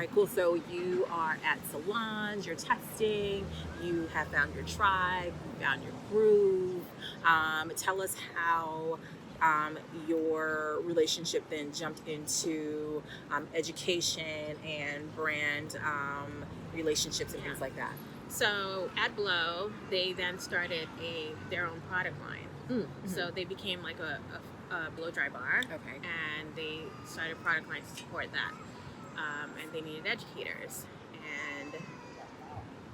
right, cool. So you are at salons, you're testing, you have found your tribe, you found your groove. Tell us how your relationship then jumped into education and brand relationships and things like that. So at Blow, they then started their own product line. Mm-hmm. So they became like a blow dry bar. Okay. And they started a product line to support that. And they needed educators. And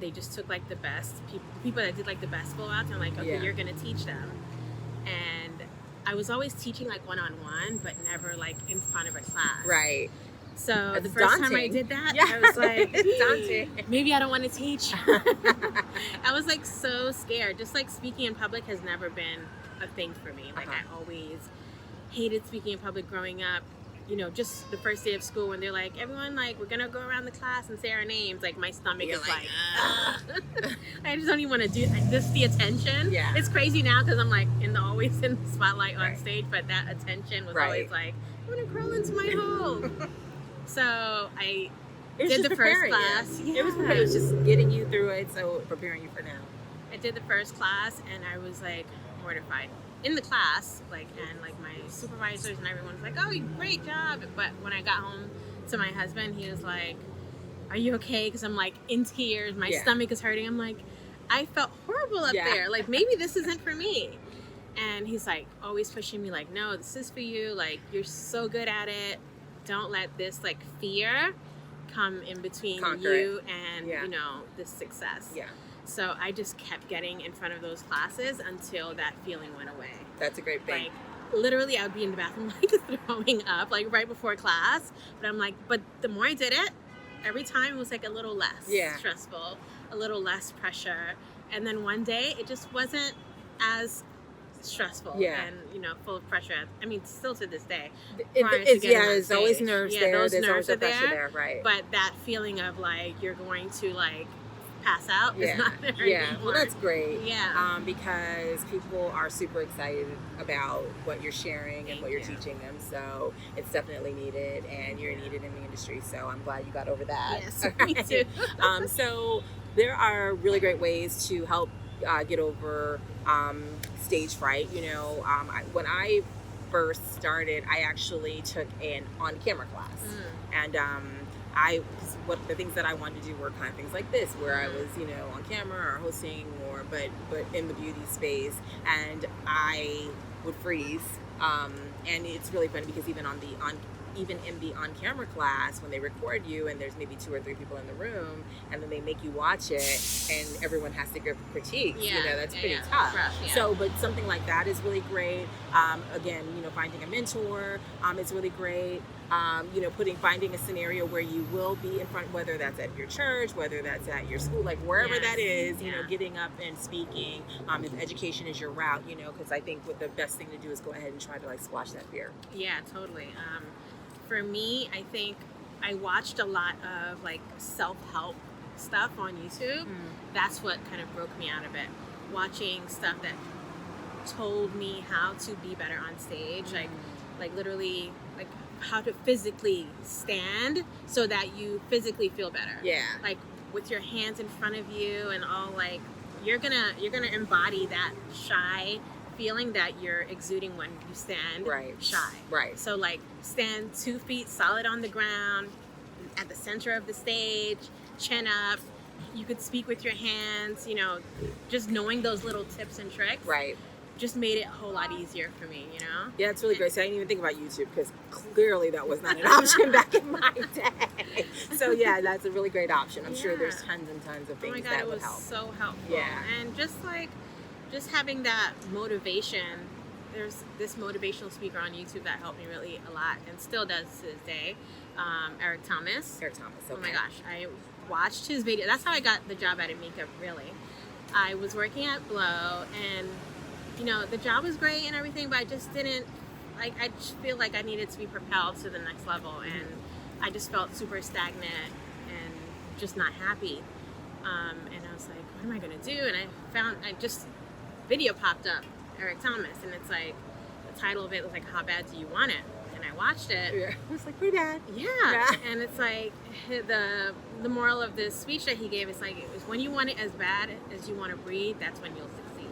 they just took like the best people that did like the best blowouts and like, okay, you're going to teach them. And I was always teaching like one-on-one, but never like in front of a class. Right. So That's the first daunting. time I did that, I was like, daunting. Maybe I don't want to teach. I was like so scared. Just like speaking in public has never been a thing for me. Like I always hated speaking in public growing up. You know, just the first day of school when they're like, everyone, like, we're gonna go around the class and say our names. Like my stomach is like I just don't even want to do just the attention. Yeah. It's crazy now because I'm like always in the spotlight on stage, but that attention was always like, I'm gonna crawl into my hole. So I did the first class. Yeah. It was just getting you through it, so preparing you for now. I did the first class and I was like mortified in the class, like, and like my supervisors and everyone was like, oh, great job. But when I got home to my husband, he was like, are you okay? Because I'm like in tears, my stomach is hurting. I'm like, I felt horrible up there. Like maybe this isn't for me. And he's like always pushing me like, no, this is for you. Like you're so good at it. Don't let this like fear come in between you and you know this success. Yeah. So I just kept getting in front of those classes until that feeling went away. That's a great thing. Like literally, I would be in the bathroom like throwing up like right before class. But I'm like, but the more I did it, every time it was like a little less stressful, a little less pressure, and then one day it just wasn't as stressful and you know full of pressure. I mean, still to this day, there's always nerves there. Those there's nerves always are pressure there, right? But that feeling of like you're going to like pass out is not there anymore. Well, that's great. Because people are super excited about what you're sharing and what you're teaching them. So it's definitely needed, and you're needed in the industry. So I'm glad you got over that. Yes, me too. So there are really great ways to help get over stage fright. You know, when I first started, I actually took an on-camera class, and what the things that I wanted to do were kind of things like this, where I was, you know, on camera or hosting, or but in the beauty space, and I would freeze. And it's really funny because even in the on-camera class, when they record you and there's maybe 2 or 3 people in the room, and then they make you watch it, and everyone has to give critiques, you know, that's pretty tough. So, but something like that is really great. Again, you know, finding a mentor is really great. You know, finding a scenario where you will be in front, whether that's at your church, whether that's at your school, like wherever that is, you know, getting up and speaking. If education is your route, you know, because I think what the best thing to do is go ahead and try to like squash that fear. Yeah, totally. For me, I think I watched a lot of like self-help stuff on YouTube. That's what kind of broke me out of it. Watching stuff that told me how to be better on stage, like literally like how to physically stand so that you physically feel better. Like with your hands in front of you and all, like you're gonna embody that shy feeling that you're exuding when you stand shy. So like stand 2 feet solid on the ground at the center of the stage, chin up. You could speak with your hands, you know, just knowing those little tips and tricks. Just made it a whole lot easier for me, you know? Yeah, it's really great. So I didn't even think about YouTube because clearly that was not an option back in my day. So yeah, that's a really great option. I'm sure there's tons and tons of things that would help. Oh my God, it was so helpful. And just having that motivation. There's this motivational speaker on YouTube that helped me really a lot and still does to this day. Eric Thomas. Okay. Oh my gosh, I watched his video. That's how I got the job at Makeup, really. I was working at Blow, and you know, the job was great and everything, but I just didn't, like, I just feel like I needed to be propelled to the next level, and I just felt super stagnant and just not happy. And I was like, what am I going to do? And video popped up, Eric Thomas, and it's like, the title of it was like, how bad do you want it? And I watched it, Yeah. I was like, pretty bad. yeah. And it's like the moral of this speech that he gave is like, it was when you want it as bad as you want to breathe, that's when you'll succeed.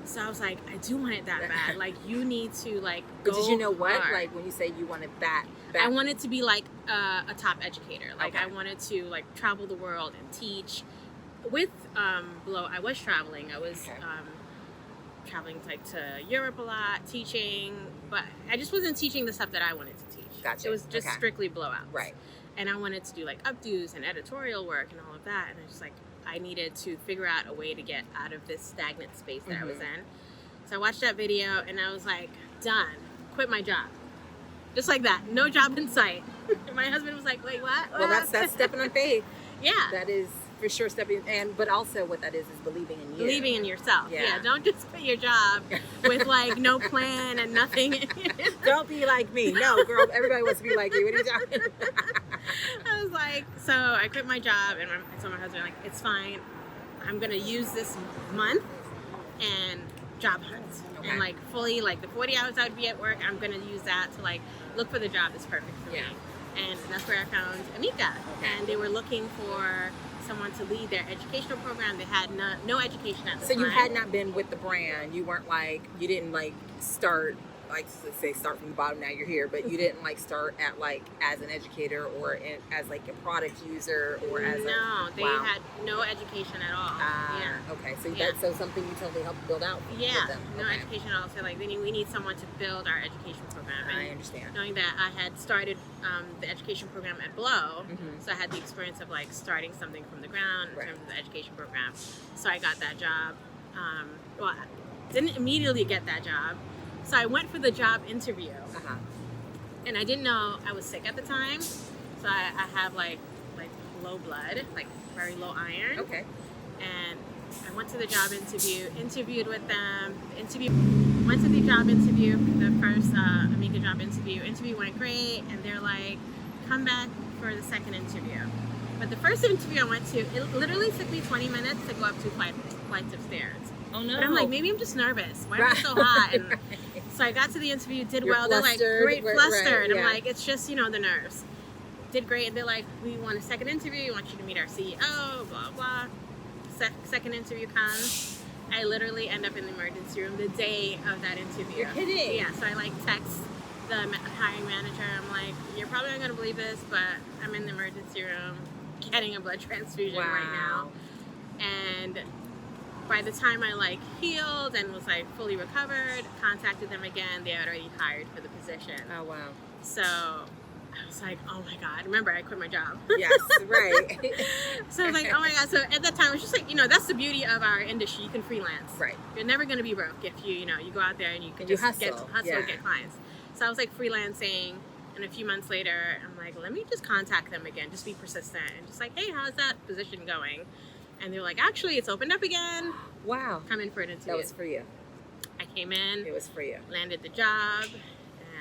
So I was like, I do want it that bad. Like, you need to like go. But did you know what? hard. Like when you say you wanted that I wanted to be like a top educator. Like Okay. I wanted to like travel the world and teach. With Blow, I was traveling. I was traveling like to Europe a lot, teaching, but I just wasn't teaching the stuff that I wanted to teach. Gotcha. It was just Okay. strictly blowouts. Right. And I wanted to do like updos and editorial work and all of that. And I was just like, I needed to figure out a way to get out of this stagnant space that I was in. So I watched that video and I was like, done. Quit my job. Just like that. No job in sight. My husband was like, wait, what? Well, that's stepping on faith. Yeah. That is for sure stepping, but also what that is believing in you. Believing in yourself. Yeah. Yeah. Don't just quit your job with like no plan and nothing. Don't be like me. No, girl, everybody wants to be like you. What are you talking about? I was like, so I quit my job and I told my husband, like, it's fine. I'm going to use this month and job hunt. Okay. And like fully, like the 40 hours I'd be at work, I'm going to use that to like look for the job that's perfect for me. And that's where I found Amika. Okay. And they were looking for someone to lead their educational program. They had no education at the So time. you had not been with the brand. You weren't like, you didn't like start, like let's say start from the bottom, now you're here, but you didn't like start at like as an educator or as like a product user or as they wow. had no education at all. Yeah. Okay, so Yeah. that's so something you totally helped build out with them. No Okay. education at all. So like we need someone to build our education program. And I understand. knowing that I had started the education program at Blow, Mhm. so I had the experience of like starting something from the ground in Right. terms of the education program. So I got that job. Well, I didn't immediately get that job. So I went for the job interview, Uh-huh. and I didn't know I was sick at the time. So I have like low blood, like very low iron. Okay. And I went to the job interview, interviewed with them, went to the job interview, the first Amika job interview. Interview went great, and they're like, come back for the second interview. But the first interview I went to, it literally took me 20 minutes to go up 2 flights of stairs. Oh no. But I'm like, maybe I'm just nervous. Why am I so hot? And so I got to the interview, did You're well. They're like, flustered, great, right, flustered. yeah. I'm like, it's just, the nerves. Did great. And they're like, we want a second interview. We want you to meet our CEO, blah, blah. Second interview comes. I literally end up in the emergency room the day of that interview. You're kidding. Yeah, so I like text the hiring manager. I'm like, you're probably not going to believe this, but I'm in the emergency room getting a blood transfusion right now. And by the time I like healed and was like fully recovered, contacted them again, they had already hired for the position. Oh wow. So I was like, oh my God. Remember, I quit my job. Yes, right. So I was like, oh my God. So at that time, it was just like, that's the beauty of our industry. You can freelance. Right. You're never going to be broke if you go out there and you can And you just hustle. and get clients. So I was like freelancing. And a few months later, I'm like, let me just contact them again. Just be persistent. And just like, hey, how's that position going? And they're like, actually, it's opened up again. Wow. Come in for an interview. That was for you. I came in. It was for you. Landed the job.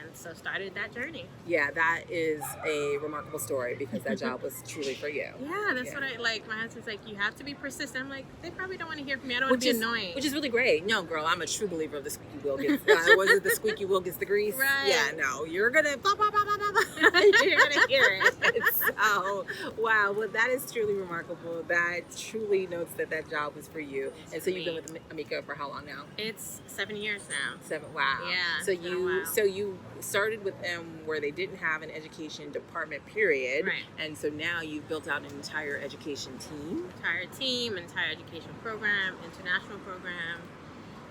And so started that journey. Yeah, that is a remarkable story because that job was truly for you. Yeah, that's what I like. My husband's like, you have to be persistent. I'm like, they probably don't want to hear from me. I don't want to be annoying. Which is really great. No, girl, I'm a true believer of the squeaky wheel gets, was it the squeaky wheel gets the grease? Right. Yeah, no, you're going to, you're going to hear it. So, wow, well, that is truly remarkable. That truly notes that job was for you. And so you've been with Amika for how long now? It's 7 years now. 7, wow. Yeah. So you started with them where they didn't have an education department, period. Right. And so now you've built out an entire education team. Entire team, entire education program, international program.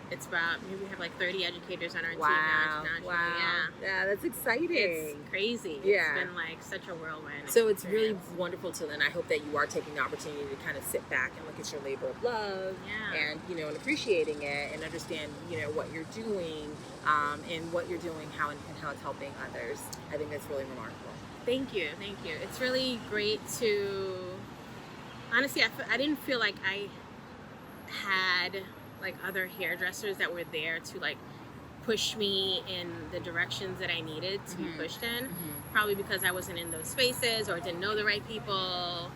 It's about, maybe we have like 30 educators on our team now internationally. Wow. Yeah, that's exciting. It's crazy. Yeah. It's been like such a whirlwind. So it's really wonderful and I hope that you are taking the opportunity to kind of sit back and look at your labor of love and, and appreciating it and understand, what you're doing and what you're doing, how it's helping others. I think that's really remarkable. Thank you. It's really great to, honestly, I didn't feel like I had like other hairdressers that were there to like push me in the directions that I needed to be pushed in. Probably because I wasn't in those spaces or didn't know the right people.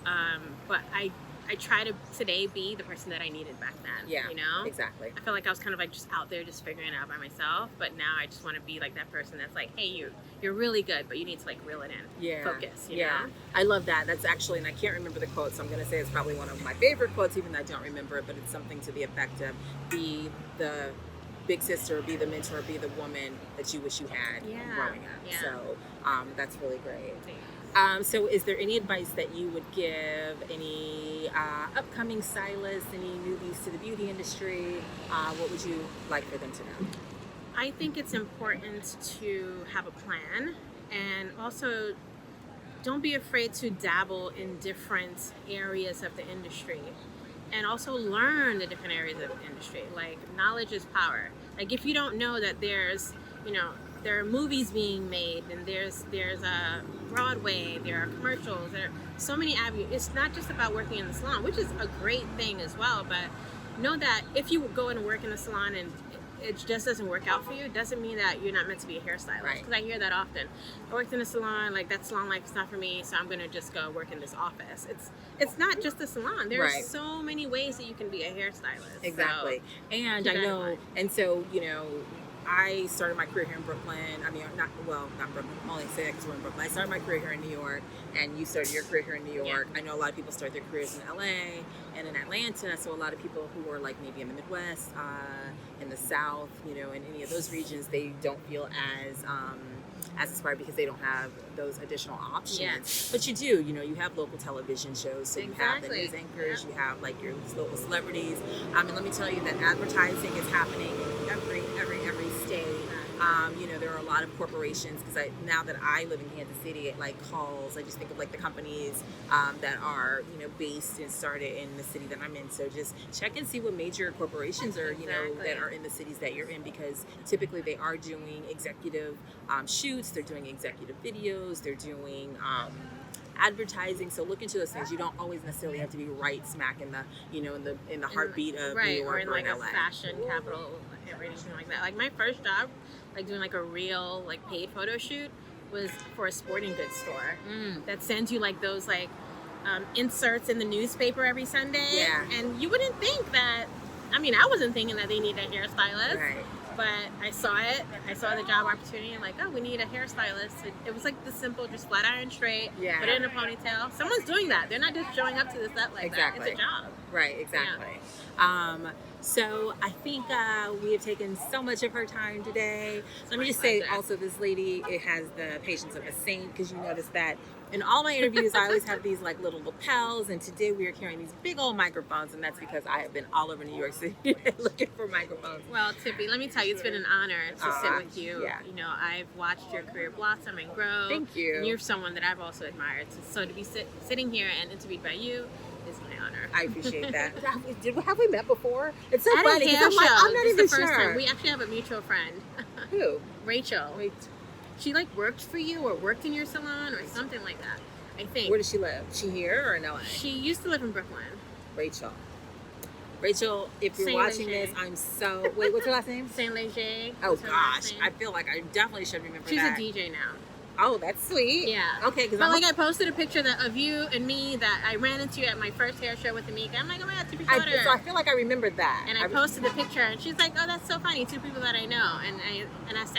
But I I try to today be the person that I needed back then. Yeah, you know, exactly. I felt like I was kind of like just out there just figuring it out by myself, but now I just want to be like that person that's like, hey, you're really good, but you need to like reel it in. Yeah. Focus. You Yeah. know? I love that. That's actually, and I can't remember the quote, so I'm going to say it's probably one of my favorite quotes, even though I don't remember it, but it's something to the effect of be the big sister, be the mentor, be the woman that you wish you had growing up. Yeah. So that's really great. Thanks. So is there any advice that you would give any upcoming stylists, any newbies to the beauty industry? What would you like for them to know? I think it's important to have a plan, and also don't be afraid to dabble in different areas of the industry, and also learn the different areas of the industry. Like, knowledge is power. Like, if you don't know that there's, there are movies being made, and there's a Broadway, there are commercials, there are so many avenues. It's not just about working in the salon, which is a great thing as well, but know that if you go and work in the salon and it just doesn't work out for you, it doesn't mean that you're not meant to be a hairstylist. Right. Because I hear that often. I worked in a salon, like that salon life is not for me, so I'm gonna just go work in this office. It's not just a salon. There's Right. so many ways that you can be a hairstylist. Exactly. So, And keep I that in know, mind. and so, I started my career here in Brooklyn. I mean, not Brooklyn, I'm only saying because we're in Brooklyn. I started my career here in New York, and you started your career here in New York. Yeah. I know a lot of people start their careers in LA and in Atlanta, so a lot of people who are like maybe in the Midwest, in the South, in any of those regions, they don't feel as inspired because they don't have those additional options. Yes. But you do, you have local television shows, so you have the Exactly. news anchors, Yeah. you have like your local celebrities. And let me tell you that advertising is happening in every state. There are a lot of corporations, because now that I live in Kansas City, it like calls. I just think of like the companies that are based and started in the city that I'm in. So just check and see what major corporations are Exactly. that are in the cities that you're in, because typically they are doing executive shoots, they're doing executive videos, they're doing advertising. So look into those things. You don't always necessarily have to be right smack in the in the heartbeat of right, New York or in like in a LA. fashion capital or anything like that. Like my first job, like doing like a real like paid photo shoot, was for a sporting goods store that sends you like those like inserts in the newspaper every Sunday. Yeah. And you wouldn't think that. I mean, I wasn't thinking that they need a hairstylist. Right. But I saw it. I saw the job opportunity, and like, oh, we need a hairstylist. It was like the simple, just flat iron straight, Yeah. put it in a ponytail. Someone's doing that. They're not just showing up to the set like Exactly. that. It's a job. Right, exactly. So I think we have taken so much of her time today. Let me just say also, this lady, it has the patience of a saint, because you notice that in all my interviews, I always have these like little lapels, and today we are carrying these big old microphones, and that's because I have been all over New York City looking for microphones. Well, Tippi, let me tell you, it's been an honor to sit with you. Yeah. I've watched your career blossom and grow. Thank you. And you're someone that I've also admired. So to be sitting here and interviewed by you is my honor. I appreciate that. Have we met before? It's so At funny, a 'cause hair I'm like, show. I'm not This even is the first sure. time. We actually have a mutual friend, Who? Rachel. Wait, She like worked for you or worked in your salon or something like that. I think. where does she live? She here or in LA? She used to live in Brooklyn. Rachel, if you're Saint watching Leger. this, I'm so... Wait, what's her last name? Saint Leger. Oh, was her last gosh. name. I feel like I definitely should remember She's that. a DJ now. Oh, that's sweet. Yeah. Okay, because But like I posted a picture of you and me that I ran into at my first hair show with Amika. I'm like, oh my God, Tippi Schroeder. so I feel like I remembered that. And I posted the picture, and she's like, oh, that's so funny. Two people that I know. And I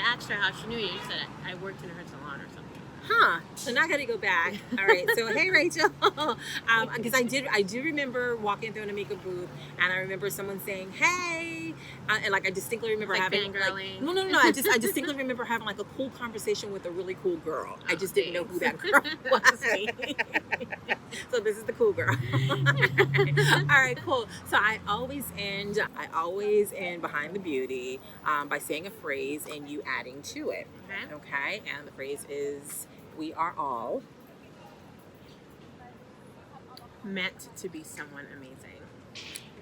asked her how she knew you. She said, I worked in her salon or something. Huh. So now I got to go back. All right. So hey, Rachel, because I do remember walking through an Amika booth, and I remember someone saying, "Hey," and like I distinctly remember Like having fangirling. no. I distinctly remember having like a cool conversation with a really cool girl. I just didn't know who that girl was. So this is the cool girl. All right, cool. So I always end Behind the Beauty by saying a phrase and you adding to it. Okay. Okay, and the phrase is, we are all Meant to be someone amazing.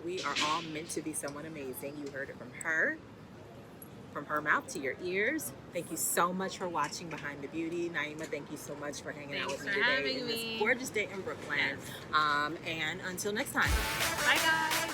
we are all meant to be someone amazing. You heard it from her mouth to your ears. Thank you so much for watching Behind the Beauty. Naeemah, thank you so much for hanging out with me Thanks for today having in me. this gorgeous day in Brooklyn. Yes. And until next time. Bye, guys.